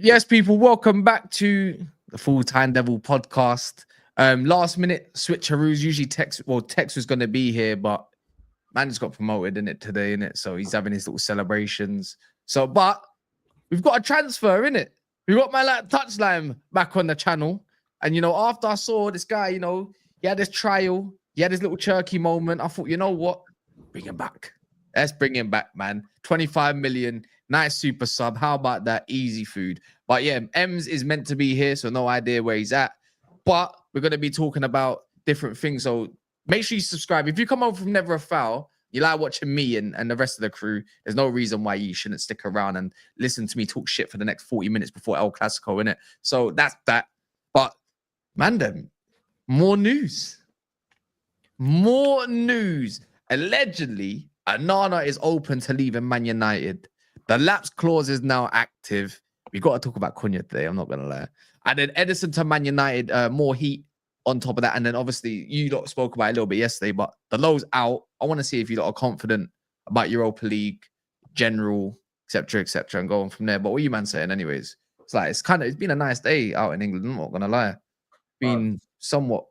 Yes, people, welcome back to the Full Time Devil podcast. Last minute switcheroos. Usually Tex was going to be here, but man just got promoted in it today, in it. So he's having his little celebrations. So, but we've got a transfer in it. We got my touchline back on the channel, and after I saw this guy, he had this trial, he had his little churky moment. I thought, you know what, bring him back. Let's bring him back, man. 25 million. Nice super sub. How about that? Easy food. But yeah, Ems is meant to be here, so no idea where he's at. But we're going to be talking about different things. So make sure you subscribe. If you come over from Never a Foul, you like watching me and the rest of the crew, there's no reason why you shouldn't stick around and listen to me talk shit for the next 40 minutes before El Clasico, innit? So that's that. But, man, more news. More news. Allegedly, Onana is open to leaving Man United. The lapse clause is now active. We've got to talk about Cunha today, I'm not going to lie. And then Ederson to Man United, more heat on top of that. And then obviously, you lot spoke about it a little bit yesterday, but Dalot Out. I want to see if you lot are confident about Europa League, general, etc., and go on from there. But what are you, man, saying anyways? It's been a nice day out in England, I'm not going to lie. Been somewhat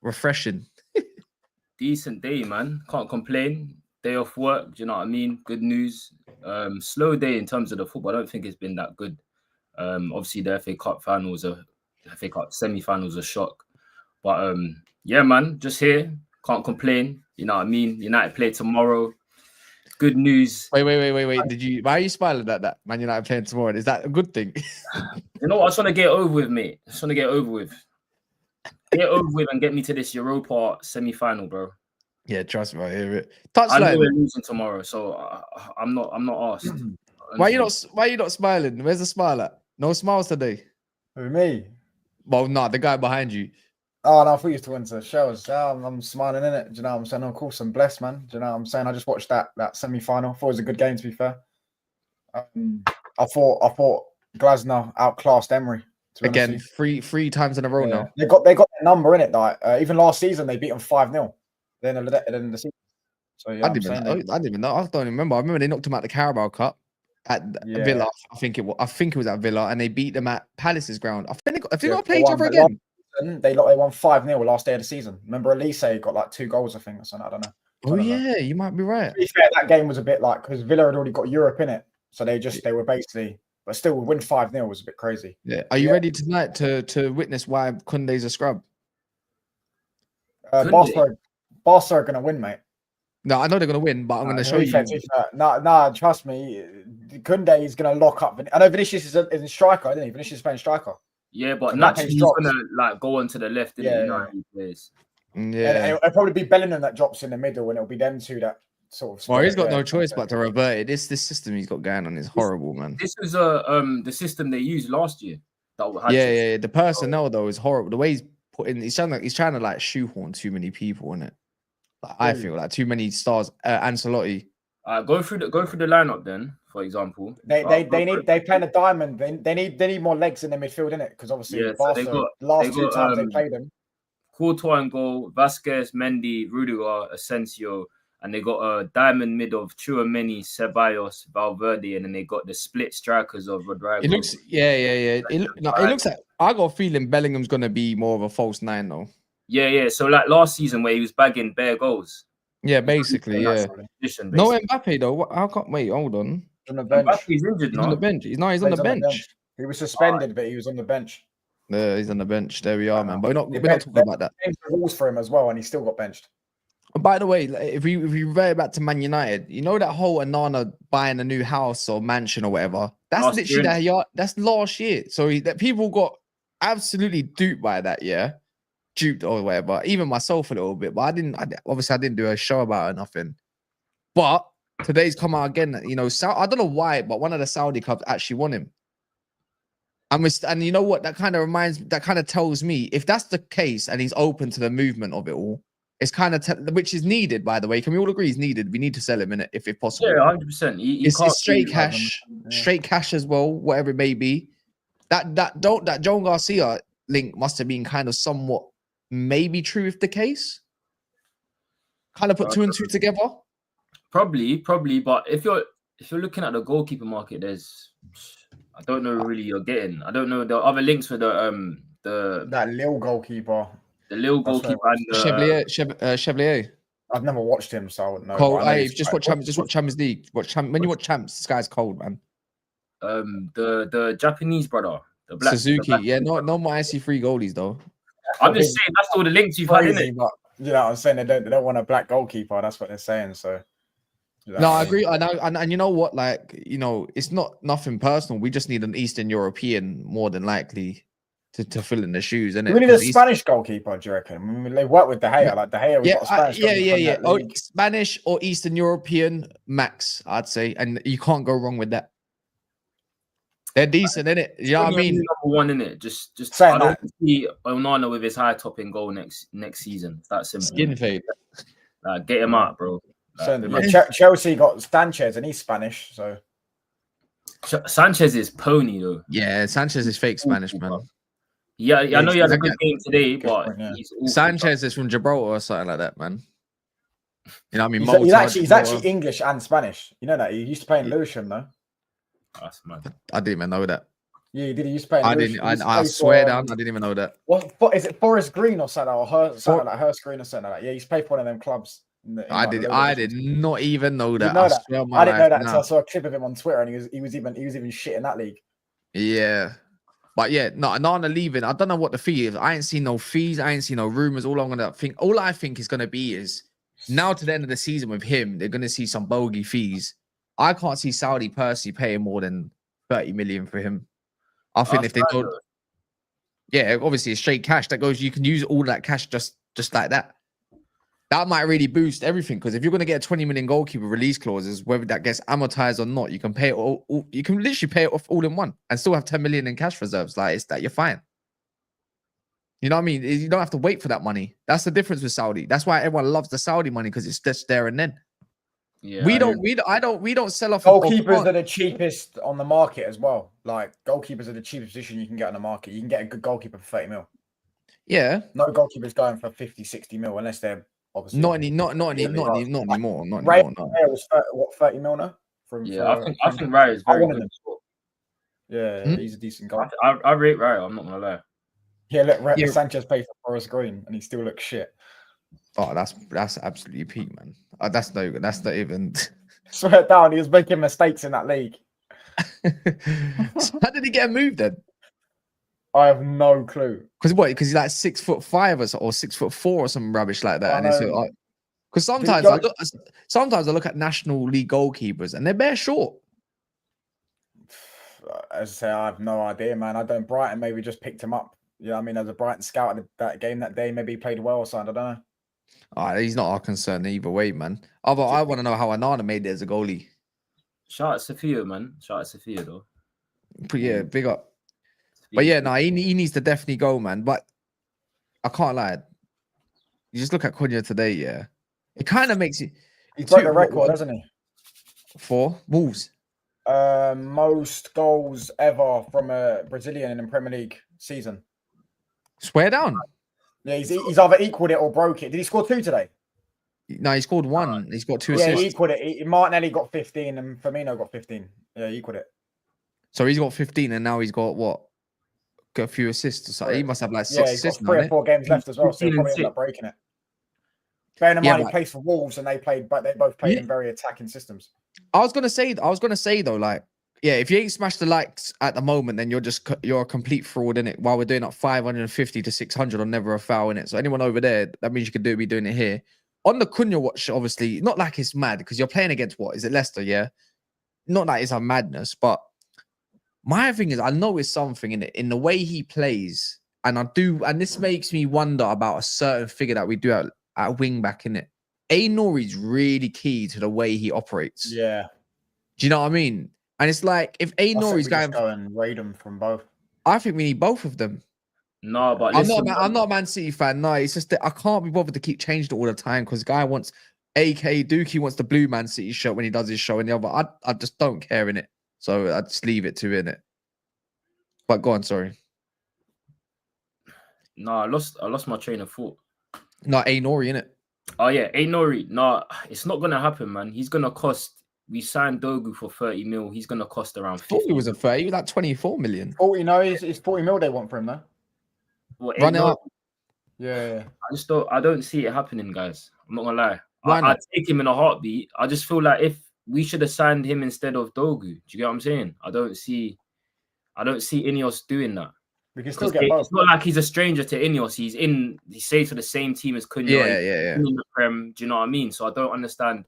refreshing. Decent day, man. Can't complain. Day off work, do you know what I mean? Good news. Slow day in terms of the football. I don't think it's been that good. Obviously, the FA Cup semi-finals a shock. But yeah, man, just here. Can't complain. You know what I mean? United play tomorrow. Good news. Wait. Why are you smiling at that? Man United playing tomorrow. Is that a good thing? You know what? I just want to get over with, mate. I just want to get over with. Get over with and get me to this Europa semi-final, bro. Yeah, trust me, I hear it. I know we're losing tomorrow, so I'm not asked. Why are you not smiling? Where's the smile at? No smiles today. Who, me? Well, no, the guy behind you. Oh, no, I thought you used to win to shows. I'm smiling in it. Do you know what I'm saying? Of course, I'm blessed, man. Do you know what I'm saying? I just watched that semi-final. Thought it was a good game, to be fair. I thought Glasner outclassed Emery. Again, three times in a row now. They got their number in it. Like even last season, they beat them 5-0. Then the season. So yeah, I didn't even know. I don't remember. I remember they knocked them out the Carabao Cup at Villa. I think it was at Villa, and they beat them at Palace's ground. I think they got to play each other again. They won 5-0 last day of the season. Remember, Elise got like 2 goals, I think, or something. I don't know. Oh yeah, you might be right. To be fair, that game was a bit like because Villa had already got Europe in it, so they were basically, but still win 5-0 was a bit crazy. Yeah. Are you ready tonight to witness why Kunde's a scrub? Barca are going to win, mate. No, I know they're going to win, but I'm going to show you. No, trust me. Kunde is going to lock up. I know Vinicius is in striker, isn't he? Vinicius is playing striker. Yeah, but naturally he's going to go onto the left. Yeah. Plays. Yeah. It'll probably be Bellingham that drops in the middle, and it'll be them two that sort of. Well, he's got no choice but to revert it. This system he's got going on is horrible, man. This is the system they used last year. Yeah. The personnel though is horrible. The way he's putting, he's trying to like shoehorn too many people in it. Like, I feel like too many stars. Ancelotti. Go through the lineup then. For example, they playing a diamond. They need more legs in the midfield, innit? Because obviously, Barca, the last 2 times they played them. Courtois and goal, Vasquez, Mendy, Rudiger, Asensio, and they got a diamond mid of Tchouaméni, Ceballos, Valverde, and then they got the split strikers of Rodrigo. It looks, It looks like I got a feeling Bellingham's gonna be more of a false 9 though. Yeah. So like last season where he was bagging bare goals. Yeah, basically, yeah. No Mbappe though. How come? Wait, hold on. On the bench. He's injured now. On the bench. He's on the bench. He was suspended, but he was on the bench. Yeah, he's on the bench. There we are, man. But we're not talking about that. Changed the rules for him as well, and he still got benched. By the way, if we revert back to Man United, you know that whole Onana buying a new house or mansion or whatever. That's literally that's last year. So that people got absolutely duped by that. Yeah, duped or whatever. Even myself a little bit, but I didn't do a show about it, nothing. But today's come out again. I don't know why, but one of the Saudi clubs actually won him. And you know what? That kind of tells me if that's the case and he's open to the movement of it all, it's kind of which is needed, by the way. Can we all agree he's needed? We need to sell him in it if possible. Yeah, 100%. It's straight cash as well, whatever it may be. That Joan Garcia link must have been kind of somewhat maybe true if the case. Kind of put 2 and 2 together. Probably. But if you're looking at the goalkeeper market, there's I don't know really you're getting. I don't know the other links for the That Lille goalkeeper. the little That's what goalkeeper and Chevalier. I've never watched him, so I wouldn't know. Cold. but I know Hey, he's just quite- watch Champions League. When you watch Champs, this guy's cold, man. the Japanese brother, the black Suzuki. the black Yeah, no more IC3 goalies though. I'm just saying that's all the links you've had in crazy, it. but you know what I'm saying? They don't want a black goalkeeper. That's what they're saying. So you know No, what I mean? agree. And you know what? Like, you know, it's not nothing personal. We just need an Eastern European more than likely to fill in the shoes, innit? We need a Spanish goalkeeper, do you reckon? I mean, they work with De Gea. Like De Gea, we've got a Spanish goalkeeper in that Oh, league. Spanish or Eastern European max, I'd say, and you can't go wrong with that. They're decent, innit? You know what I mean? Number one in it. Just Saying I don't see Onana with his high top in goal next season. That's simple. Skin fade. Get him out, bro. Saying, yeah, Chelsea got Sanchez and he's Spanish, so Sanchez is pony though. Yeah, Sanchez is fake Spanish, man. Yeah, I know he had a he's good game today, but point, yeah. he's awful. Sanchez is from Gibraltar or something like that, man. You know what I mean? he's actually English and Spanish. You know that? He used to play in Lewisham, though. That's mad. I didn't even know that. Yeah, he did. He used to play in I Lewisham. didn't. I swear down, I didn't even know that. What is it? Forest Green or something, or something like Hurst Green or something like that. Yeah, he's played for one of them clubs. I did not even know that. You know that? Swear on my I didn't know life, that nah. until I saw a clip of him on Twitter, and he was even shit in that league. Yeah. But yeah, no, Onana leaving. I don't know what the fee is. I ain't seen no fees. I ain't seen no rumors. All I think is gonna be is now to the end of the season with him, they're gonna see some bogey fees. I can't see Saudi personally paying more than 30 million for him. I think if they don't, yeah, obviously it's straight cash that goes. You can use all that cash just like that. That might really boost everything because if you're going to get a 20 million goalkeeper release clauses, whether that gets amortized or not, you can pay it all. You can literally pay it off all in one and still have 10 million in cash reserves. Like it's that you're fine. You know what I mean? You don't have to wait for that money. That's the difference with Saudi. That's why everyone loves the Saudi money because it's just there and then. Yeah, we don't sell off. Goalkeepers are the cheapest on the market as well. Like goalkeepers are the cheapest position you can get on the market. You can get a good goalkeeper for 30 mil. Yeah. No goalkeeper's going for 50, 60 mil unless they're obviously Not anymore. Not anymore. Ray was 30 mil now. I think Ray is very good. Yeah, he's a decent guy. I rate Ray. I'm not gonna lie. Yeah, look, Sanchez paid for Forest Green and he still looks shit. Oh, that's absolutely peak, man. That's not even. Swear down, he was making mistakes in that league. So how did he get moved then? I have no clue. Because he's like 6'5" or 6'4" or some rubbish like that. Because sometimes I look at National League goalkeepers and they're bare short. As I say, I have no idea, man. Brighton maybe just picked him up. Yeah, I mean, as a Brighton scout at that game that day, maybe he played well or something. I don't know. He's not our concern either way, man. I want to know how Onana made it as a goalie. Shout out Sophia, man. Shout out Sophia, though. But yeah, big up. But yeah, no, he needs to definitely go, man. But I can't lie. You just look at Cunha today, yeah. It kind of makes you. He's broke the record, hasn't he? For Wolves. Most goals ever from a Brazilian in the Premier League season. Swear down. Yeah, he's either equaled it or broke it. Did he score 2 today? No, he scored 1. He's got 2 Yeah, assists. he equaled it. Martinelli got 15 and Firmino got 15. Yeah, he equaled it. So he's got 15 and now he's got what? Got a few assists or something. He must have like 6 yeah, he's assists. Got 3 or 4 games left as well, so he'll probably end up breaking it. Bearing in mind he plays for Wolves and they both played in very attacking systems. I was gonna say though, like, yeah, if you ain't smashed the likes at the moment, then you're a complete fraud in it. While we're doing up 550 to 600 on never a foul in it. So anyone over there, that means you could be doing it here. On the Cunha watch, obviously, not like it's mad because you're playing against what? Is it Leicester? Yeah. Not that it's a madness, but my thing is I know it's something in the way he plays, and this makes me wonder about a certain figure that we do at wing back in it. Nori's really key to the way he operates. Yeah. Do you know what I mean? And it's like if Nori's going go and raid them from both. I think we need both of them. No, but I'm not a Man City fan. No, it's just that I can't be bothered to keep changing it all the time because guy wants AK Dookie wants the blue Man City shirt when he does his show, and the other I just don't care in it. So I just leave it to in it. But go on, sorry. No, I lost my train of thought. No, Nori in it. Oh yeah, Nori. No, it's not gonna happen, man. He's gonna cost we signed Dogu for 30 mil. He's gonna cost around I thought 50. he was a 30. He was like 24 million. 40, no, it's 40 mil they want for him, though. Well, Run it up. Yeah. I don't see it happening, guys. I'm not gonna lie. Why not? I'd take him in a heartbeat. I just feel like if we should have signed him instead of Dogu. Do you get what I'm saying? I don't see Ineos doing that. We can still get both. It's not like he's a stranger to Ineos. He stays for the same team as Cunha. Yeah. In the Prem, do you know what I mean? So I don't understand.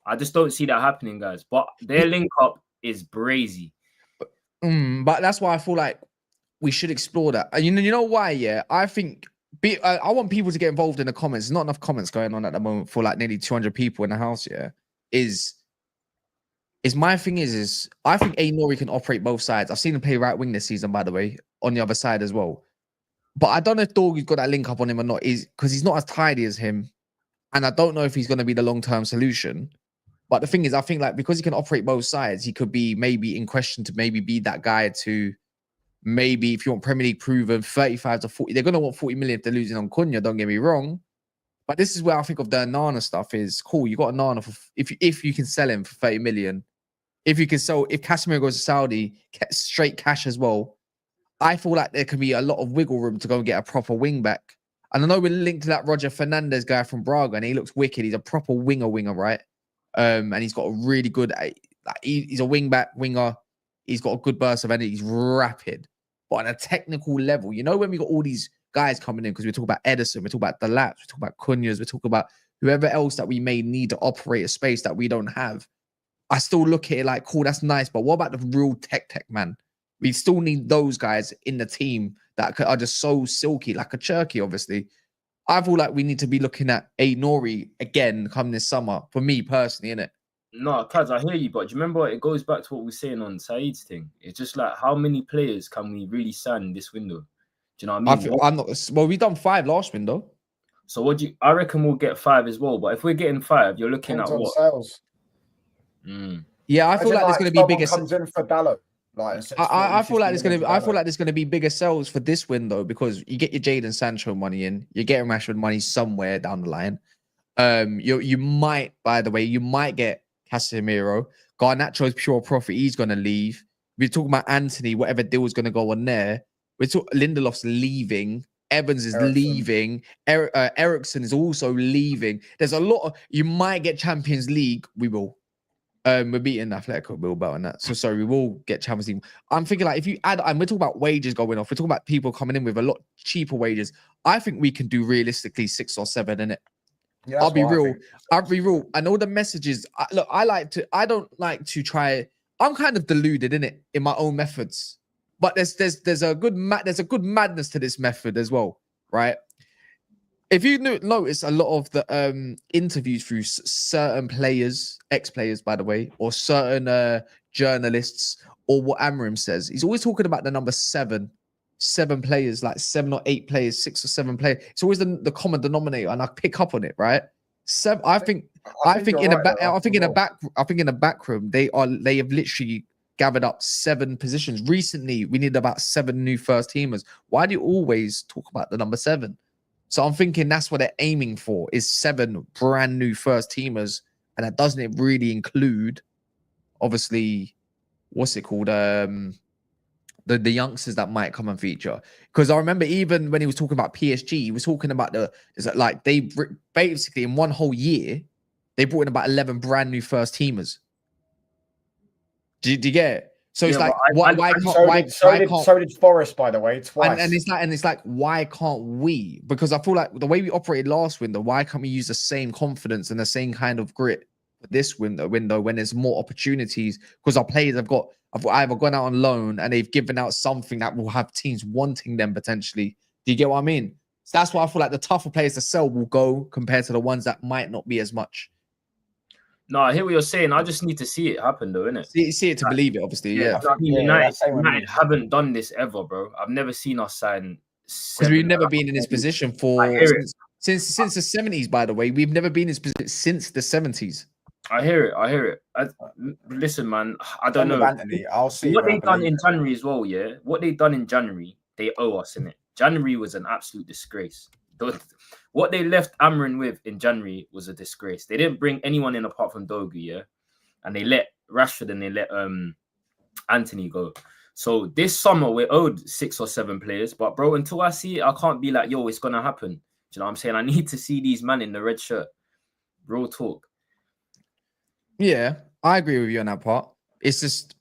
I just don't see that happening, guys. But their link up is brazy. But that's why I feel like we should explore that. And you know why? Yeah, I think I want people to get involved in the comments. There's not enough comments going on at the moment for like nearly 200 people in the house. Yeah, is my thing is I think Nori can operate both sides. I've seen him play right wing this season, by the way, on the other side as well. But I don't know if Dorgu's got that link up on him or not. Is because he's not as tidy as him, and I don't know if he's going to be the long-term solution. But the thing is, I think like because he can operate both sides, he could be maybe in question to maybe be that guy to maybe, if you want Premier League proven, 35 to 40. They're going to want 40 million if they're losing on Cunha, don't get me wrong. But this is where I think of the Onana stuff is cool. You got Onana for if you can sell him for 30 million. If you can sell, if Casemiro goes to Saudi, straight cash as well. I feel like there can be a lot of wiggle room to go and get a proper wing back. And I know we're linked to that Roger Fernandez guy from Braga, and he looks wicked. He's a proper winger, right? And he's got a really good, he's a winger. He's got a good burst of energy. He's rapid. But on a technical level, you know, when we got all these guys coming in, because we talk about Ederson, we talk about Delap, we talk about Cunha's, we talk about whoever else that we may need to operate a space that we don't have. I still look at it like, cool, that's nice. But what about the real tech man? We still need those guys in the team that are just so silky, like a Cherky, obviously. I feel like we need to be looking at Nori again come this summer, for me personally, innit? No, Kaz, I hear you, but do you remember it goes back to what we were saying on Saeed's thing? It's just like, how many players can we really sign in this window? Do you know what I mean? Well, we've done 5 last window. So I reckon we'll get 5 as well. But if we're getting 5, you're looking at what? Sales. Yeah, I feel like there's going to be bigger. Comes in for Dalot. I feel like there's going to be bigger sales for this window because you get your Jadon Sancho money in, you're getting Rashford money somewhere down the line. You might, by the way, get Casemiro. Garnacho is pure profit. He's going to leave. We're talking about Anthony, whatever deal is going to go on there. We're talking Lindelof's leaving. Evans is leaving. Ederson is also leaving. There's a lot of, you might get Champions League. We will. We're beating Atletico Bilbao and that. So sorry, we will get Champions League. I'm thinking like if you add, and we're talking about wages going off, we're talking about people coming in with a lot cheaper wages. I think we can do realistically 6 or 7 in it. Yeah, I'll be real. And all the messages. I don't like to try. I'm kind of deluded in it in my own methods, but there's a good madness to this method as well, right? If you notice a lot of the interviews through certain players, ex-players, by the way, or certain journalists, or what Amram says, he's always talking about the number 7 players, like 7 or 8 players, 6 or 7 players. It's always the common denominator, and I pick up on it, right? I think in the back room they have literally gathered up 7 positions. Recently, we need about 7 new first teamers. Why do you always talk about the number 7? So I'm thinking that's what they're aiming for is 7 brand new first teamers. And that doesn't really include, obviously, what's it called? The youngsters that might come and feature. Because I remember even when he was talking about PSG, he was talking about they basically in one whole year, they brought in about 11 brand new first teamers. Do you get it? So it's like, so did Forest, by the way, twice. And it's like, why can't we? Because I feel like the way we operated last window, why can't we use the same confidence and the same kind of grit for this window when there's more opportunities? Because our players have either gone out on loan and they've given out something that will have teams wanting them potentially. Do you get what I mean? So that's why I feel like the tougher players to sell will go compared to the ones that might not be as much. No, I hear what you're saying. I just need to see it happen, though, innit? See it to believe it, obviously. Yeah. United haven't done this ever, bro. I've never seen us sign. Because we've never been in this position since the 70s. By the way, we've never been in this position since the 70s. I hear it. Listen, man. I don't know. Anthony, I'll see what they've done in January as well. Yeah, what they've done in January, they owe us, innit? January was an absolute disgrace. What they left Amrin with in January was a disgrace. They didn't bring anyone in apart from Dogu, yeah? and they let Rashford and they let Anthony go. So this summer we're owed 6 or 7 players, but bro, until I see it, I can't be like, yo, it's gonna happen. Do you know what I'm saying? I need to see these men in the red shirt. Real talk. Yeah, I agree with you on that part. It's just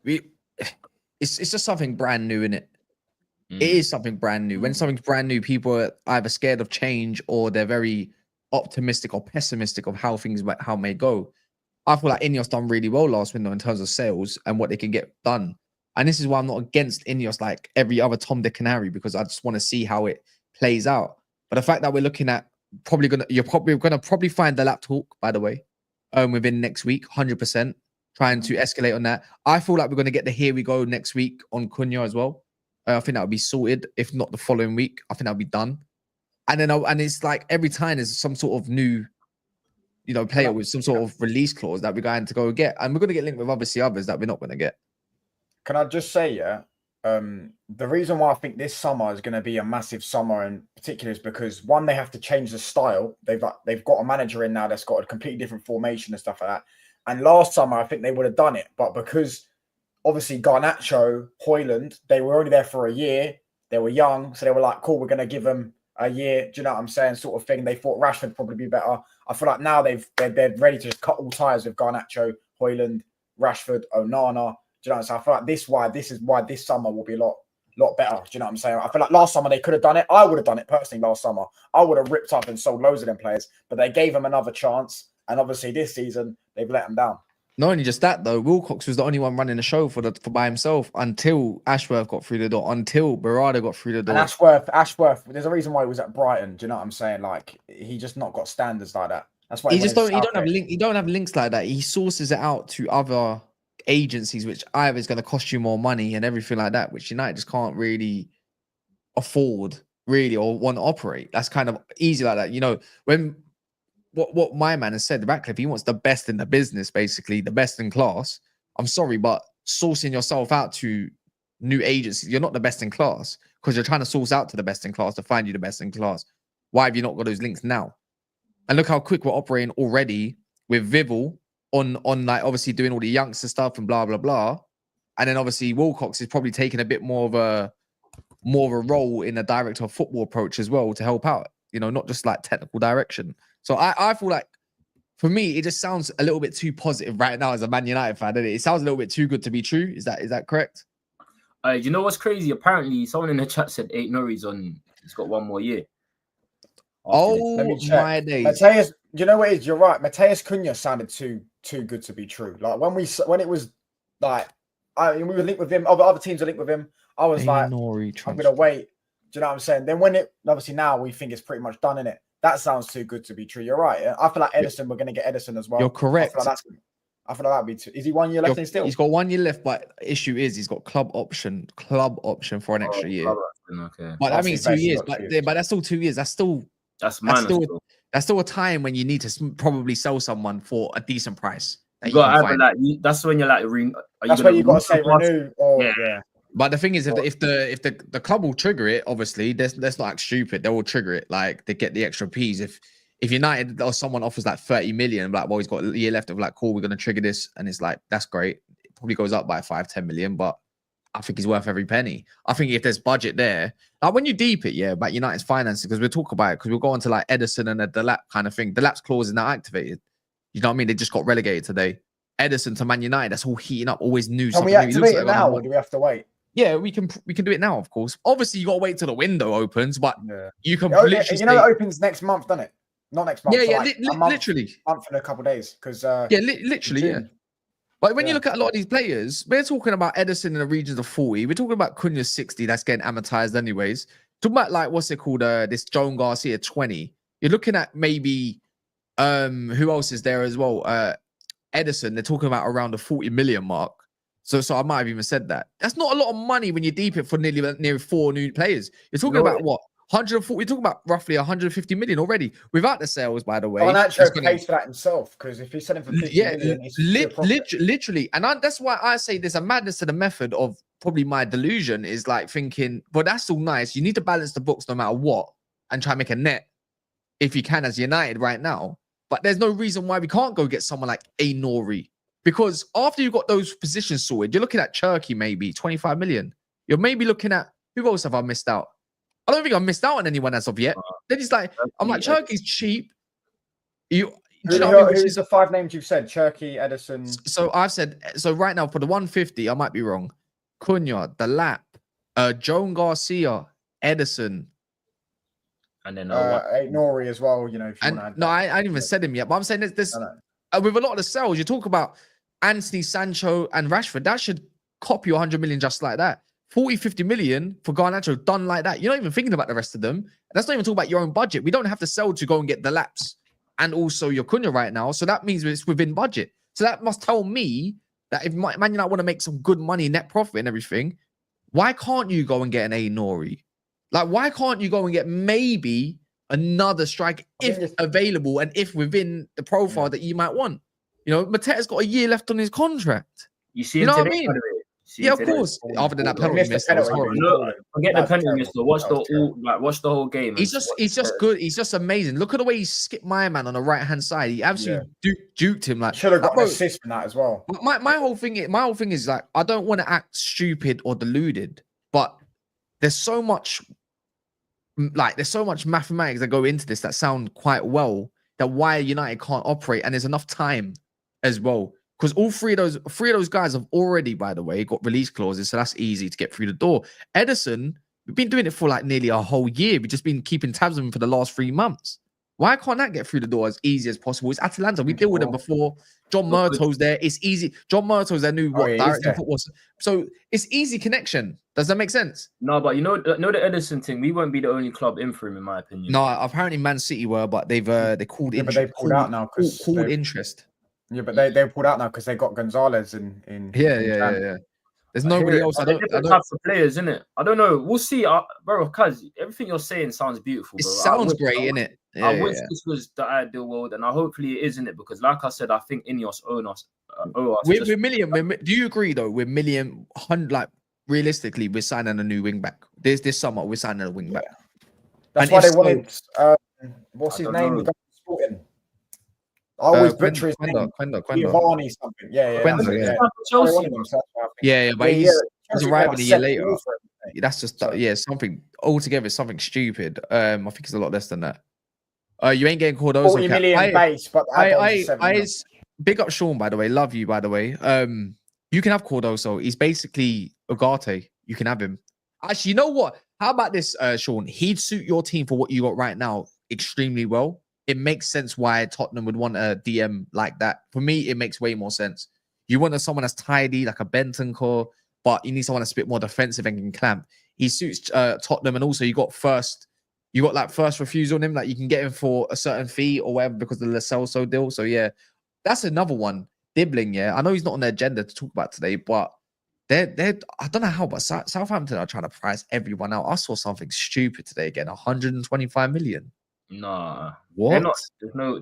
it's just something brand new, innit? It is something brand new. When something's brand new, people are either scared of change or they're very optimistic or pessimistic of how things how may go. I feel like Ineos done really well last window in terms of sales and what they can get done. And this is why I'm not against Ineos like every other Tom, Dick, and Harry, because I just want to see how it plays out. But the fact that we're looking at you're probably gonna find the lap talk, by the way, within next week, 100%, trying to escalate on that. I feel like we're gonna get the here we go next week on Cunha as well. I think that would be sorted. If not the following week, I think that'll be done. And then and it's like every time there's some sort of new, player with some sort of release clause that we're going to go get, and we're going to get linked with obviously others that we're not going to get. Can I just say, the reason why I think this summer is going to be a massive summer in particular is because, one, they have to change the style. They've got a manager in now that's got a completely different formation and stuff like that. And last summer, I think they would have done it, but because obviously Garnacho, Højlund, they were only there for a year. They were young, so they were like, cool, we're going to give them a year. Do you know what I'm saying? Sort of thing. They thought Rashford would probably be better. I feel like now they're ready to just cut all ties with Garnacho, Højlund, Rashford, Onana. Do you know what I'm saying? I feel like this is why this summer will be a lot better. Do you know what I'm saying? I feel like last summer they could have done it. I would have done it personally last summer. I would have ripped up and sold loads of them players, but they gave them another chance. And obviously this season they've let them down. Not only just that though, Wilcox was the only one running the show for by himself until Ashworth got through the door, until Berardo got through the door. And Ashworth, there's a reason why he was at Brighton. Do you know what I'm saying? Like he just not got standards like that. That's why he don't have links like that. He sources it out to other agencies, which either is going to cost you more money and everything like that, which United just can't really afford really or want to operate. That's kind of easy like that. When what my man has said, Ratcliffe, he wants the best in the business, basically the best in class. I'm sorry, but sourcing yourself out to new agencies, you're not the best in class because you're trying to source out to the best in class to find you the best in class. Why have you not got those links now? And look how quick we're operating already with Vival on like obviously doing all the youngster stuff and blah blah blah, and then obviously Wilcox is probably taking a bit more of a role in the director of football approach as well to help out. Not just like technical direction. So I feel like, for me, it just sounds a little bit too positive right now as a Man United fan, doesn't it? It sounds a little bit too good to be true. Is that correct? You know what's crazy? Apparently, someone in the chat said Aït-Nouri's he's got 1 more year. Oh my days! Mateus, you know what it is? You're right. Mateus Cunha sounded too good to be true. Like when it was like we were linked with him, other teams are linked with him. I was like, I'm gonna wait. Do you know what I'm saying? Then when obviously now we think it's pretty much done, innit? That sounds too good to be true. You're right. I feel like Ederson, we're going to get Ederson as well. You're correct. I feel like that'd be too. Is he 1 year left still? He's got 1 year left, but issue is he's got club option for an extra year. Okay. But that means 2 years. But that's still 2 years. That's still a time when you need to probably sell someone for a decent price. That's when you're like, that's where you got to say renew. Yeah. But the thing is, if the club will trigger it, obviously, let's not act stupid. They will trigger it, like they get the extra P's. If United or someone offers like 30 million, like, well, he's got a year left of like, cool, we're gonna trigger this, and it's like, that's great. It probably goes up by 5-10 million, but I think he's worth every penny. I think if there's budget there, like when you deep it, about United's finances, because we'll talk about it, because we'll go on to like Ederson and the Delap kind of thing. Delap's clause is now activated. You know what I mean? They just got relegated today. Ederson to Man United, that's all heating up, always new. Can we activate it now, or do we have to wait? Yeah, we can do it now, of course. Obviously, you got to wait till the window opens, but you can literally. It opens next month, doesn't it? Not next month. Yeah, literally. A month and a couple of days, because literally, yeah. But when you look at a lot of these players, we're talking about Ederson in the regions of 40. We're talking about Cunha 60. That's getting amortized anyways. Talking about like what's it called? This Joan Garcia 20. You're looking at maybe who else is there as well? Ederson. They're talking about around the 40 million mark. So I might have even said that. That's not a lot of money when you deep it for nearly 4 new players. You're talking about what? 140. You're talking about roughly 150 million already without the sales, by the way. Garnacho pays for that himself, because if he's selling for 50 million, literally. And that's why I say there's a madness to the method of probably my delusion is like thinking, but that's all nice. You need to balance the books no matter what and try and make a net if you can as United right now. But there's no reason why we can't go get someone like Aït-Nouri Because after you've got those positions sorted, you're looking at Turkey maybe 25 million. You're maybe looking at who else have I missed out? I don't think I've missed out on anyone as of yet. Then it's like I'm like Turkey's cheap. Do you know what I mean? Who's the 5 names you've said? Cherky, Ederson. So I've said right now for the 150, I might be wrong. Cunha, Delap, Joan Garcia, Ederson, and then Nori as well. You know, if you want to add no, I ain't even said him yet. But I'm saying this with a lot of the sales, you talk about Anthony, Sancho, and Rashford. That should cop you 100 million just like that. 40, 50 million for Garnacho done like that. You're not even thinking about the rest of them. That's not even talking about your own budget. We don't have to sell to go and get the laps and also your Cunha right now. So that means it's within budget. So that must tell me that if Man United want to make some good money, net profit and everything, why can't you go and get an Nori? Like, why can't you go and get maybe another striker if available and if within the profile that you might want? You know, Mateta's got a year left on his contract. You know what I mean? Yeah, of course. Other than that penalty miss, that was horrible. No, forget the penalty miss. Watch the whole game. He's just good. He's just amazing. Look at the way he skipped my man on the right hand side. He absolutely duped him. Like, should have got an assist from that as well. My whole thing is like, I don't want to act stupid or deluded, but there's so much mathematics that go into this that sound quite well that why United can't operate, and there's enough time as well. Because all three of those guys have already, by the way, got release clauses, so that's easy to get through the door. Ederson, we've been doing it for like nearly a whole year. We've just been keeping tabs on him for the last 3 months. Why can't that get through the door as easy as possible? It's Atalanta. We deal with them before. John Murtaugh's there. It's easy. John Murtaugh's their new director of football. So it's easy connection. Does that make sense? No, but you know the Ederson thing. We won't be the only club in for him, in my opinion. No, apparently Man City were, but they called in. But they pulled out now because called interest. Yeah, but they pulled out now because they got Gonzalez in. Yeah. There's nobody else. I don't type of players, innit? I don't know. We'll see, bro. Cause everything you're saying sounds beautiful. Bro. It sounds great, innit? Yeah, I wish this was the ideal world, and hopefully it is, innit? Because, like I said, I think Ineos own us. We're million. Do you agree though? We're million. Like realistically, we're signing a new wing back. This summer, we're signing a wing back. That's why they wanted. What's his name? I always butcher his name. Giovanni something. Yeah. But he's arriving a year later. That's just something altogether. Something stupid. I think it's a lot less than that. You ain't getting called those. 40 million base, but I big up Sean, by the way. Love you, by the way. You can have Cordoso. He's basically Ugarte. You can have him. Actually, you know what? How about this, Sean? He'd suit your team for what you got right now extremely well. It makes sense why Tottenham would want a DM like that. For me, it makes way more sense. You want someone that's tidy, like a Bentancur, but you need someone that's a bit more defensive and can clamp. He suits Tottenham, and also you got first refusal on him. Like you can get him for a certain fee or whatever because of the Celso deal. So yeah, that's another one. Dibbling, yeah. I know he's not on the agenda to talk about today, but they're I don't know how, but Southampton are trying to price everyone out. I saw something stupid today again, 125 million. Nah, what?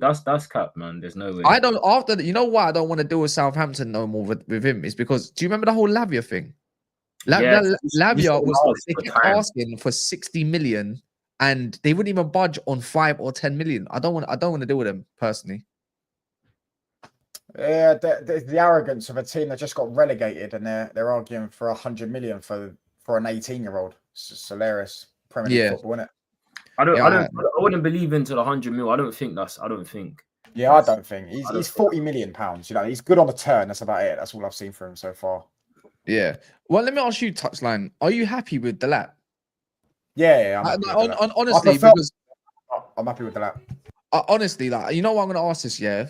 That's cap, man. There's no way. I don't. You know why I don't want to deal with Southampton no more with him is because do you remember the whole Lavia thing? Lavia was they kept asking for 60 million and they wouldn't even budge on 5 or 10 million. I don't want to deal with them personally. Yeah, the arrogance of a team that just got relegated and they're arguing for 100 million for an 18-year-old. It's just hilarious. Premier League football, isn't it? I wouldn't believe into the 100 mil. I don't think. Yeah, I don't think he's 40 million pounds. You know, he's good on the turn. That's about it. That's all I've seen from him so far. Yeah. Well, let me ask you, Touchline. Are you happy with Delap? Yeah. Honestly, because I'm happy with Delap. Honestly, like you know what I'm going to ask this. Yeah,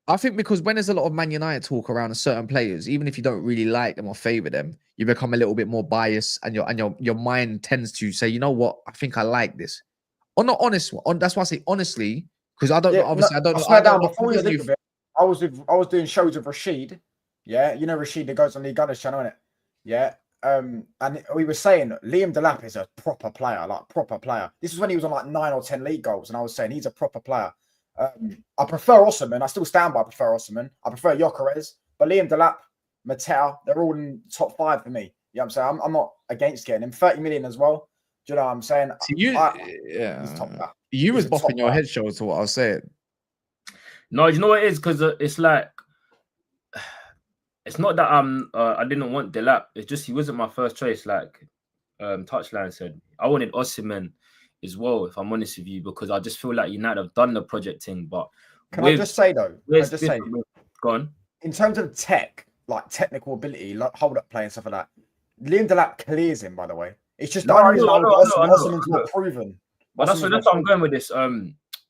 I think because when there's a lot of Man United talk around certain players, even if you don't really like them or favor them, you become a little bit more biased, and your mind tends to say, you know what, I think I like this. Or not honest. That's why I say honestly, because I don't know. Obviously, I don't know. Before you think of it, I was doing shows with Rashid. Yeah, you know Rashid that goes on the Gunners channel, innit? Yeah. And we were saying Liam Delap is a proper player, like proper player. This is when he was on like 9 or 10 league goals, and I was saying he's a proper player. I prefer Osimhen. I still stand by. I prefer Osimhen. I prefer Gyökeres, but Liam Delap, Mateta, they're all in top 5 for me. You know what I'm saying? I'm not against getting him. 30 million as well. Do you know what I'm saying? You was bopping your head shows to what I was saying. No, you know what it is? Because it's like it's not that I didn't want Delap. It's just he wasn't my first choice. Like Touchline said, I wanted Osimhen as well. If I'm honest with you, because I just feel like United have done the project thing. But Can I just say though? Go on. In terms of tech, like technical ability, like hold up play and stuff like that, Liam Delap clears him. By the way, it's just the only reason Osimhen's not proven. But that's what I'm going with this.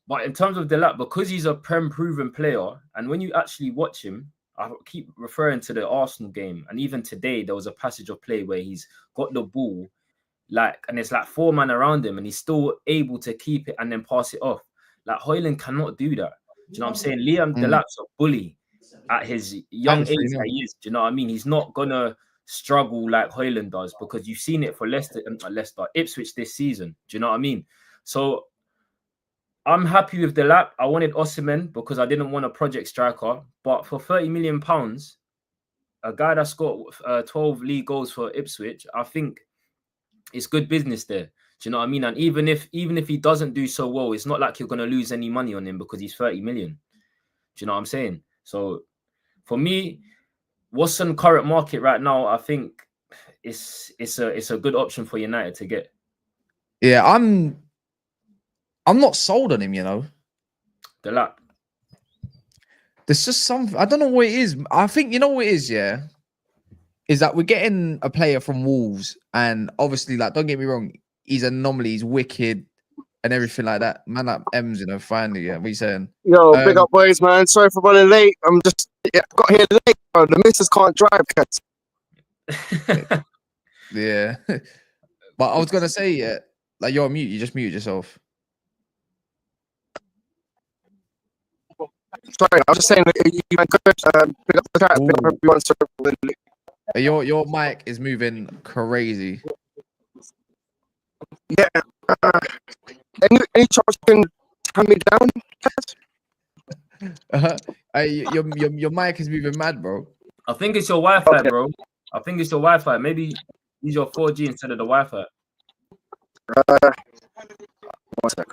But in terms of Delap, because he's a Prem proven player, and when you actually watch him, I keep referring to the Arsenal game, and even today there was a passage of play where he's got the ball, and it's like 4 men around him, and he's still able to keep it and then pass it off. Like Højlund cannot do that. Do you know what I'm saying? Liam Delap's a bully at his young age that he is. Do you know what I mean? He's not gonna struggle like Højlund does, because you've seen it for Ipswich this season. Do you know what I mean? So I'm happy with Delap. I wanted Osimhen because I didn't want a project striker. But for £30 million, a guy that's got 12 league goals for Ipswich, I think it's good business there. Do you know what I mean? And even if he doesn't do so well, it's not like you're going to lose any money on him because he's 30 million. Do you know what I'm saying? So for me, what's in current market right now, I think it's a good option for United to get. Yeah, I'm not sold on him, you know. Delap. There's just something, I don't know what it is. I think, you know what it is, yeah? Is that we're getting a player from Wolves, and obviously, like, don't get me wrong, he's an anomaly, he's wicked and everything like that. Man, like M's, you know, finally, yeah. What are you saying? Yo, big up, boys, man. Sorry for running late. Got here late, bro. The missus can't drive, cats. Yeah. But I was going to say, yeah, like, you're on mute. You just muted yourself. Sorry, I was just saying, you man, pick up the chat, pick up everyone. Your mic is moving crazy. Yeah. Any chance you can hand me down? Your mic is moving mad, bro. I think it's your Wi-Fi, bro. I think it's your Wi-Fi. Maybe use your 4G instead of the Wi-Fi. 1 sec.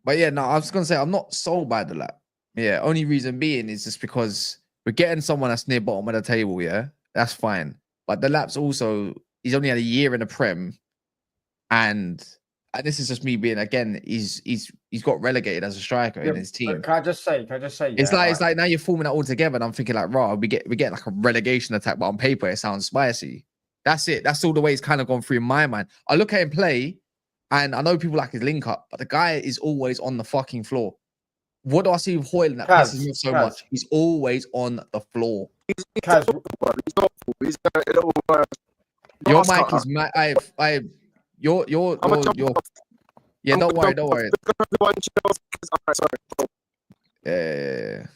But yeah, no, I was gonna say I'm not sold by the lap. Yeah, only reason being is just because we're getting someone that's near bottom of the table. Yeah, that's fine. But the lap's also, he's only had a year in the Prem, and this is just me being, again, he's got relegated as a striker in his team. Can I just say? It's like now you're forming that all together, and I'm thinking like, right, we get like a relegation attack, but on paper it sounds spicy. That's it. That's all the way it's kind of gone through in my mind. I look at him play, and I know people like his link up, but the guy is always on the fucking floor. What do I see with Højlund that pisses me off so much? He's always on the floor. Your mic is mad. Your yeah, don't worry. Yeah.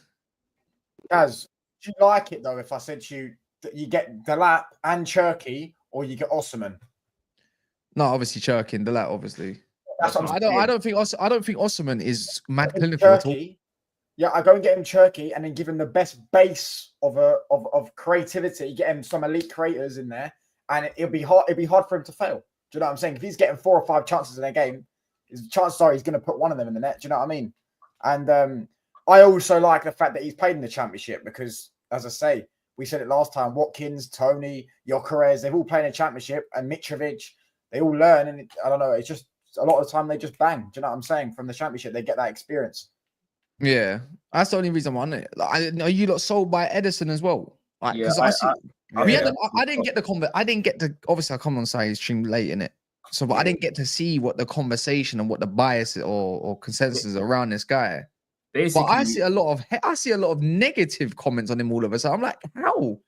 Kaz, do you like it though if I said to you that you get Delap and Cherky, or you get Osimhen? No, obviously Cherky and Dalot, obviously. That's what I don't think Osimhen is mad clinical at all. Yeah, I go and get him Cherky and then give him the best base of creativity. Get him some elite creators in there, and it'll be hard for him to fail. Do you know what I'm saying? If he's getting 4 or 5 chances in a game, chances are he's going to put one of them in the net. Do you know what I mean? And I also like the fact that he's played in the Championship because, as I say, we said it last time, Watkins, Tony, Gyökeres, they've all played in the Championship, and Mitrovic, they all learn. And I don't know, it's just a lot of the time they just bang. Do you know what I'm saying? From the Championship, they get that experience. Yeah, that's the only reason I'm on it. Like, are you lot sold by Ederson as well? Like, because I didn't get the I didn't get to, obviously I come on side stream late in it. So, but I didn't get to see what the conversation and what the bias or consensus is around this guy. Basically, but I see a lot of negative comments on him all of a sudden. I'm like, how?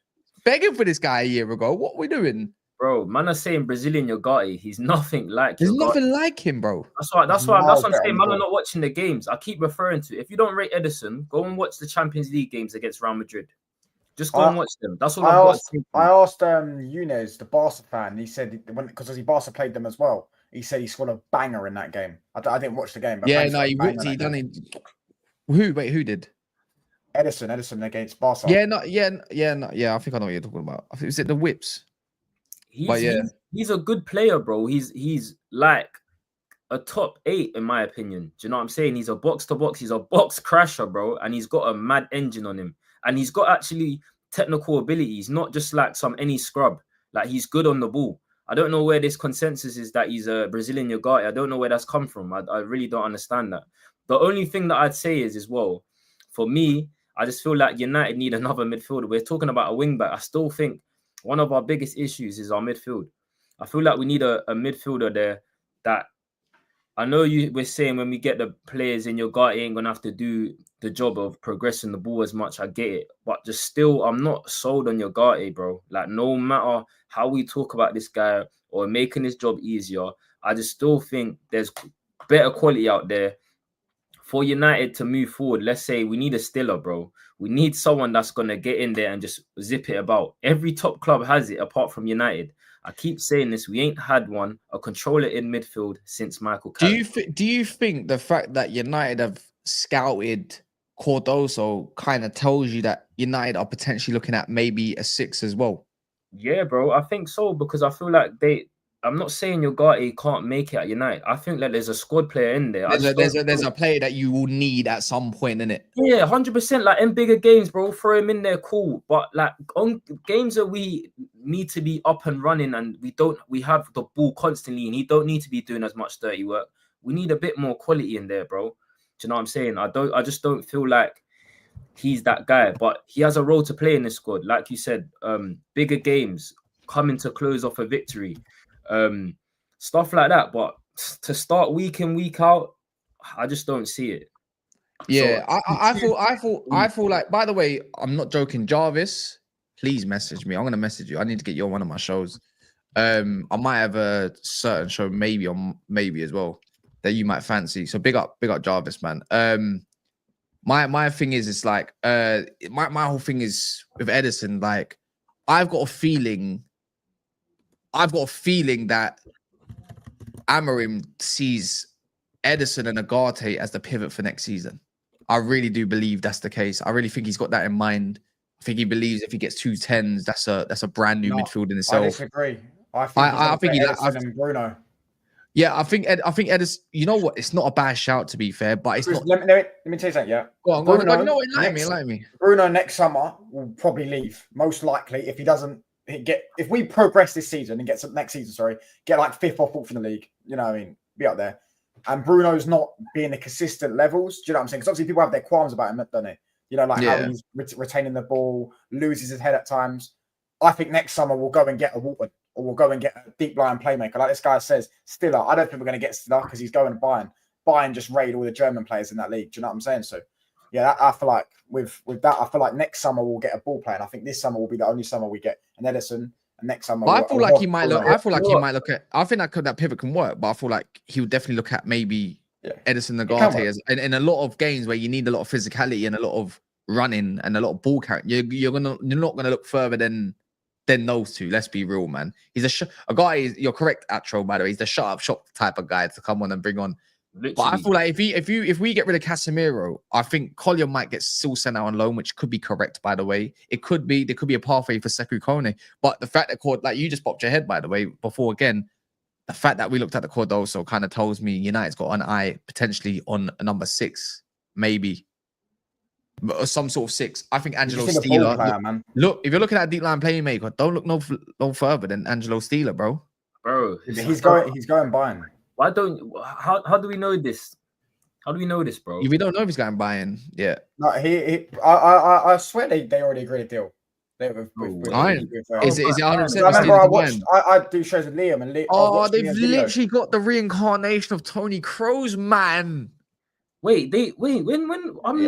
Begging for this guy a year ago. What are we doing? Bro, man are saying Brazilian Yogati. He's nothing like There's nothing like him, bro. That's why I'm saying, man are not watching the games. I keep referring to it. If you don't rate Ederson, go and watch the Champions League games against Real Madrid. Just go and watch them. That's all I asked Younes, the Barca fan. He said because Barca played them as well. He said he scored a banger in that game. I didn't watch the game. But yeah, no, he whipped. He done it. Who? Wait, who did? Ederson against Barca. Yeah, I think I know what you're talking about. I think was it the whips. He's a good player, bro. He's like a top 8 in my opinion. Do you know what I'm saying? He's a box to box. He's a box crasher, bro, and he's got a mad engine on him. and he's got actually technical abilities, not just like any scrub. Like he's good on the ball. I don't know where this consensus is that he's a Brazilian Ugarte. I don't know where that's come from. I really don't understand that. The only thing that I'd say is, as well, for me, I just feel like United need another midfielder. We're talking about a wing back. I still think one of our biggest issues is our midfield. I feel like we need a midfielder there that, I know we're saying when we get the players in, Ugarte ain't going to have to do the job of progressing the ball as much. I get it. But just still, I'm not sold on Ugarte, bro. Like, no matter how we talk about this guy or making his job easier, I just still think there's better quality out there for United to move forward. Let's say we need a stiller, bro. We need someone that's going to get in there and just zip it about. Every top club has it apart from United. I keep saying this. We ain't had one, a controller in midfield, since Michael Carrick. Do you think the fact that United have scouted Cardoso kind of tells you that United are potentially looking at maybe a 6 as well? Yeah, bro. I think so, because I feel like I'm not saying Ugarte can't make it at United. I think that there's a squad player in there. There's a player that you will need at some point, in it. Yeah, 100%. Like in bigger games, bro, throw him in there, cool. But like on games that we need to be up and running, and we have the ball constantly, and he don't need to be doing as much dirty work. We need a bit more quality in there, bro. Do you know what I'm saying? I just don't feel like he's that guy, but he has a role to play in this squad. Like you said, bigger games, coming to close off a victory. Stuff like that, but to start week in, week out, I just don't see it. Yeah, so, I feel like, by the way, I'm not joking. Jarvis, please message me. I'm gonna message you. I need to get you on one of my shows. I might have a certain show maybe as well that you might fancy. So big up Jarvis, man. My thing is, it's like my whole thing is with Ederson. Like, I've got a feeling that Amorim sees Ederson and Ugarte as the pivot for next season. I really do believe that's the case. I really think he's got that in mind. I think he believes if he gets 2 10s, that's a brand new midfield in itself. I disagree. I think Ederson and Bruno. Yeah, I think Ederson. You know what? It's not a bad shout, to be fair, but it's not. Let me tell you something. Yeah, go on. You know what? Enlighten me. Bruno next summer will probably leave, most likely, if he doesn't if we progress this season and get some next season, get like 5th or 4th in the league, you know what I mean, be up there. And Bruno's not being the consistent levels. Do you know what I'm saying? Because obviously people have their qualms about him, don't they? You know, like how he's retaining the ball, loses his head at times. I think next summer we'll go and get a Walton, or we'll go and get a deep line playmaker. Like this guy says, Stiller. I don't think we're going to get Stiller because he's going to Bayern. Bayern just raid all the German players in that league. Do you know what I'm saying? So, yeah, I feel like with that, I feel like next summer we'll get a ball player. And I think this summer will be the only summer we get an Ederson. And next summer, I feel like he might look. I feel like he might look at. I think that pivot can work, but I feel like he would definitely look at maybe Ederson Ugarte as in a lot of games where you need a lot of physicality and a lot of running and a lot of ball carrying. You're not gonna look further than those two. Let's be real, man. He's a guy. You're correct, Atro. By the way, he's the shut up shop type of guy to come on and bring on. Literally. But I feel like if we get rid of Casemiro, I think Collier might get still sent out on loan, which could be correct, by the way. There could be a pathway for Sekou Kone. But the fact that like you just popped your head, by the way, before again, the fact that we looked at the Cardoso kind of tells me United's got an eye potentially on a number 6, maybe. Or some sort of 6. I think Angelo Stiller. Look, if you're looking at a deep line playmaker, don't look no further than Angelo Stiller, bro. Bro, he's going Bayern. Why don't? How do we know this? How do we know this, bro? We don't know if he's going Bayern. Yeah. No, I swear they already agreed a deal. Is it 100%? I remember I do shows with Liam and Liam. They've literally got the reincarnation of Tony Kroos, man. Wait, when I'm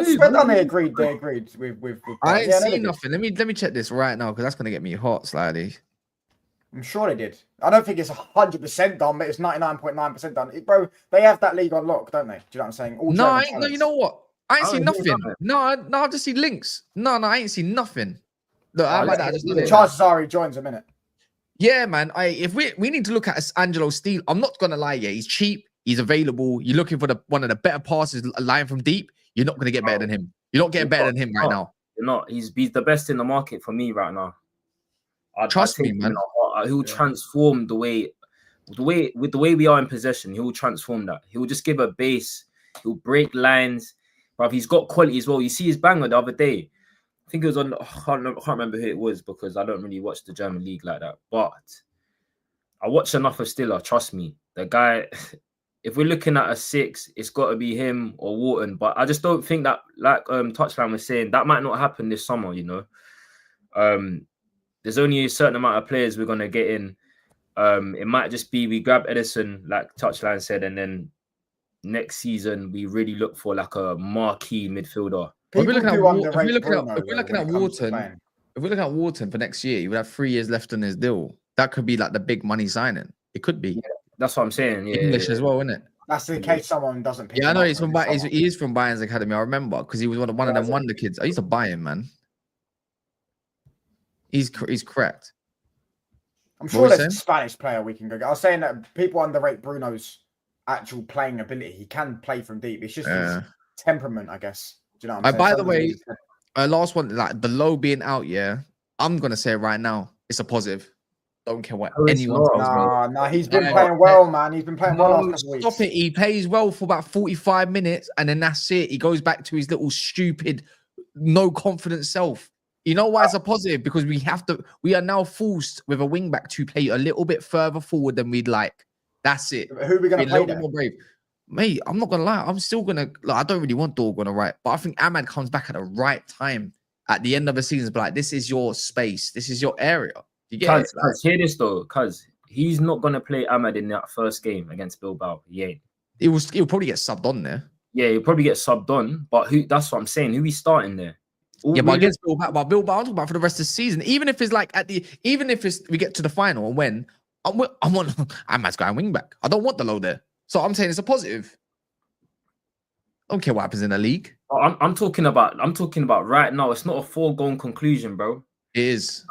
they agreed with I ain't seen nothing. Let me check this right now because that's gonna get me hot slightly. I'm sure they did. I don't think it's 100% done, but it's 99.9% done. Bro, they have that league on lock, don't they? Do you know what I'm saying? No, you know what? I ain't seen nothing. No, I've just seen links. No, I ain't seen nothing. Look, Charles Zari joins a minute. Yeah, man. If we need to look at Angelo Steele, I'm not gonna lie. Yeah, he's cheap. He's available. You're looking for one of the better passes, lying from deep. You're not gonna get better than him. You're not getting better than him right now. You're not. He's the best in the market for me right now. Trust me, man. He'll transform the way we are in possession. He will transform that. He will just give a base. He'll break lines, but he's got quality as well. You see his banger the other day. think it was on. I can't remember who it was because I don't really watch the German league like that. But I watch enough of Stiller. Trust me, the guy. If we're looking at a 6, it's got to be him or Wharton. But I just don't think that, like Touchline was saying, that might not happen this summer. You know, there's only a certain amount of players we're gonna get in. It might just be we grab Ederson, like Touchline said, and then next season we really look for like a marquee midfielder. If we're looking at Bruno, Wharton for next year, he would have 3 years left on his deal. That could be like the big money signing. It could be. Yeah, that's what I'm saying. Yeah, English as well, isn't it? That's in case someone doesn't pick Yeah, I him know up he's from this summer. he is from Bayern's academy. I remember because he was one of them wonder kids. I used to buy him, man. He's correct. I'm What sure was there's a saying? Spanish player we can go get. I was saying that people underrate Bruno's actual playing ability. He can play from deep. It's just his temperament, I guess. Do you know what I'm saying? By the way, last one, like the low being out, yeah, I'm gonna say it right now, it's a positive. Don't care what anyone tells me. No, he's been playing well, man. He's been playing well No, last couple of stop weeks. it. He plays well for about 45 minutes and then that's it. He goes back to his little stupid, no confidence self. You know why it's a positive? Because we are now forced with a wing back to play a little bit further forward than we'd like. That's it. Who are we going to Be a play little bit then? more brave. Mate, I'm not gonna lie. I'm still gonna I don't really want Dorg on the right, but I think Ahmad comes back at the right time at the end of the season. But like, this is your space, this is your area. You get it? Cuz hear this though, cuz he's not gonna play Ahmad in that first game against Bilbao. He ain't. He'll probably get subbed on there. Yeah, he'll probably get subbed on, but that's what I'm saying. Who we starting there? Yeah, but against Bilbao, I'm talking about for the rest of the season. Even if it's like we get to the final and win, Ahmad's going wing back. I don't want the low there. So I'm saying it's a positive. I don't care what happens in the league. I'm talking about right now. It's not a foregone conclusion, bro. It is.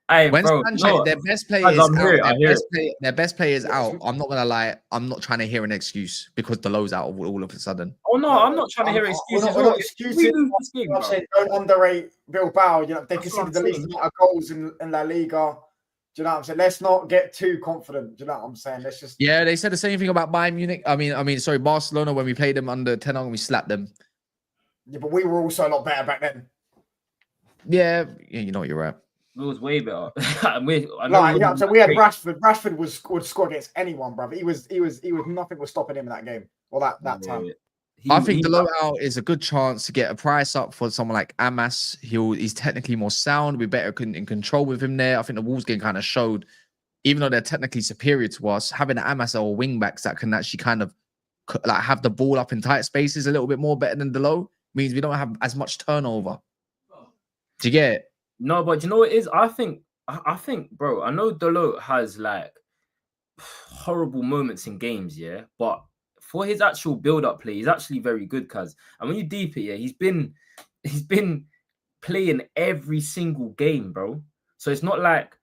Hey, When bro, Sanchez, their best player is I'm out. here, Their best player is out. I'm not gonna lie. I'm not trying to hear an excuse because the low's out all of a sudden. Oh no, I'm not trying to hear excuses. We're not excusing. I'm saying don't underrate Bilbao. You know, they conceded the least amount of goals in La Liga. Do you know what I'm saying? Let's not get too confident. Do you know what I'm saying? Let's just. Yeah, they said the same thing about Bayern Munich. Sorry, Barcelona when we played them under 10 and we slapped them. Yeah, but we were also a lot better back then. Yeah, you know you're right. It was way better. So we had Rashford. Rashford would score against anyone, brother. He was nothing was stopping him in that game or that time. I think Dalot Out is a good chance to get a price up for someone like Amas. He's technically more sound. We're better in control with him there. I think the Wolves game kind of showed, even though they're technically superior to us, having an Amas or wing backs that can actually kind of like have the ball up in tight spaces a little bit more better than Dalot means we don't have as much turnover. Do you get it? No, but you know what it is? I think, bro, I know Dalot has like horrible moments in games, yeah, but for his actual build-up play, he's actually very good, cuz. And when you deep it, yeah, he's been playing every single game, bro. So it's not like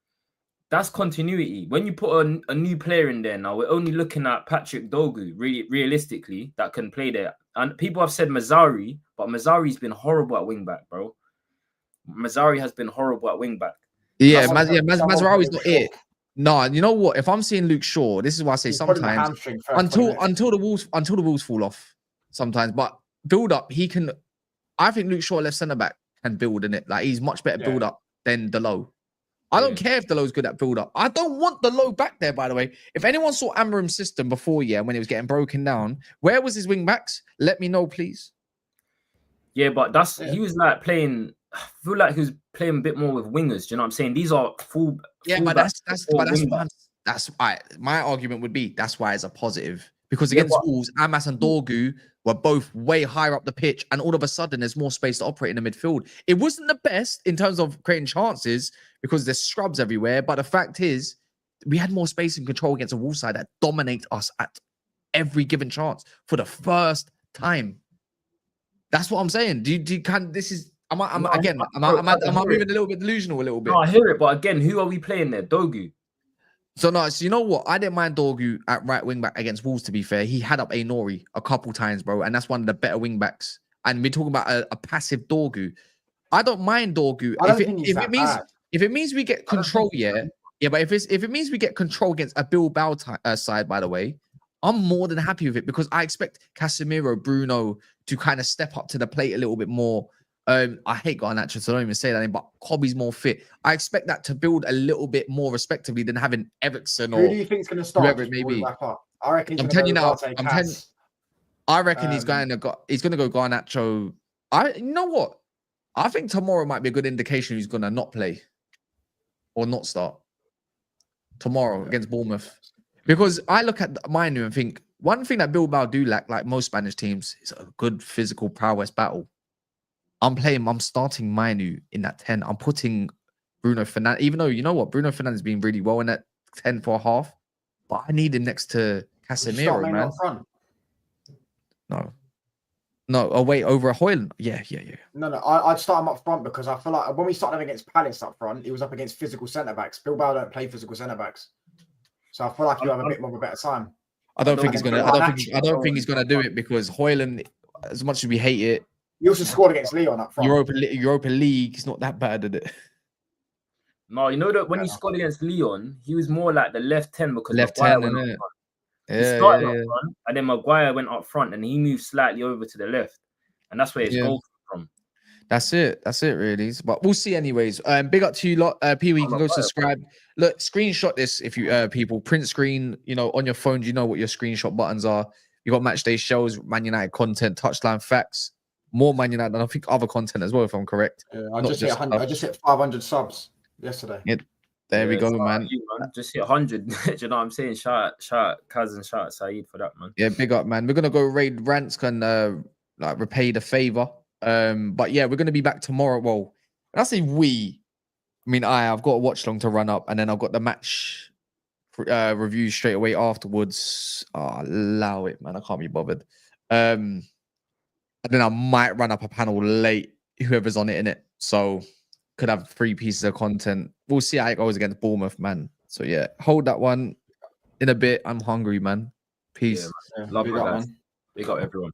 that's continuity. When you put a new player in there now, we're only looking at Patrick Dogu, realistically, that can play there. And people have said Mazzari, but Mazzari's been horrible at wing-back, bro. Mazzari has been horrible at wing-back. Yeah, Mazzari's not it. No, you know what? If I'm seeing Luke Shaw, this is why I say sometimes until the Wolves fall off sometimes, but build up, he can. I think Luke Shaw left centre back can build in it. Like he's much better build up than Dalot. I don't care if Dalot's good at build up. I don't want Dalot back there, by the way. If anyone saw Amarim's system before, when it was getting broken down, where was his wing backs? Let me know, please. Yeah, but he was like playing. I feel like he was playing a bit more with wingers. Do you know what I'm saying? These are full. Yeah, but that's my argument would be that's why it's a positive because against Wolves, Amas and Dorgu were both way higher up the pitch, and all of a sudden there's more space to operate in the midfield. It wasn't the best in terms of creating chances because there's scrubs everywhere, but the fact is we had more space and control against a Wolves side that dominate us at every given chance for the first time. That's what I'm saying. Am I moving a little bit delusional a little bit? No, I hear it, but again, who are we playing there? Dogu. So you know what? I didn't mind Dorgu at right wing back against Wolves, to be fair. He had up Nori a couple times, bro, and that's one of the better wing backs. And we're talking about a passive Dorgu. I don't mind Dorgu. If it means we get control, but if it means we get control against a Bilbao side, by the way, I'm more than happy with it because I expect Casemiro, Bruno to kind of step up to the plate a little bit more I hate Garnacho, so I don't even say that name, but Kobe's more fit. I expect that to build a little bit more respectively than having Ederson Who or do you think's going to start? whoever it may be. Wrap up. I reckon he's I'm going telling you to now. go I'm telling. I reckon he's going to go Garnacho. You know what? I think tomorrow might be a good indication who's going to not play or not start tomorrow against Bournemouth. Because I look at Manu and think one thing that Bilbao do lack, like most Spanish teams, is a good physical prowess battle. I'm starting Manu in that 10. I'm putting Bruno Fernandes, even though you know what, Bruno Fernandes has been really well in that 10 for a half, but I need him next to Casemiro, man. Up front? No. Oh wait, over a Højlund. Yeah. No. I'd start him up front because I feel like when we started against Palace up front, he was up against physical centre backs. Bilbao don't play physical centre backs, so I feel like you have a bit more of a better time. I don't think he's gonna do it because Højlund, as much as we hate it, he also scored against Leon up front. Europa League is not that bad at it. No, you know that when he scored against Leon, he was more like the left 10 because left Maguire 10, went up front. Yeah, He started up front, and then Maguire went up front, and he moved slightly over to the left, and that's where his goal came from. That's it, really. But we'll see, anyways. Big up to you lot. Pee Wee, you can go subscribe. Look, screenshot this if you people print screen. You know, on your phone, you know what your screenshot buttons are. You got match day shows, Man United content, touchline facts, more Man United, and I think other content as well, if I'm correct. Yeah, I just hit 500 subs yesterday. Yeah, there we go, man. Just hit 100. Do you know what I'm saying? Shout out Kaz and shout out Saeed for that, man. Yeah, big up, man. We're gonna go raid Rants and like repay the favor. But yeah, we're gonna be back tomorrow. Well, when I say we, I mean I've got a watch long to run up, and then I've got the match review straight away afterwards. Allow it, man. I can't be bothered. And then I might run up a panel late, whoever's on it, innit? So could have 3 pieces of content. We'll see how it goes against Bournemouth, man. So yeah, hold that one in a bit. I'm hungry, man. Peace. Yeah, man. Love you guys. Big up everyone.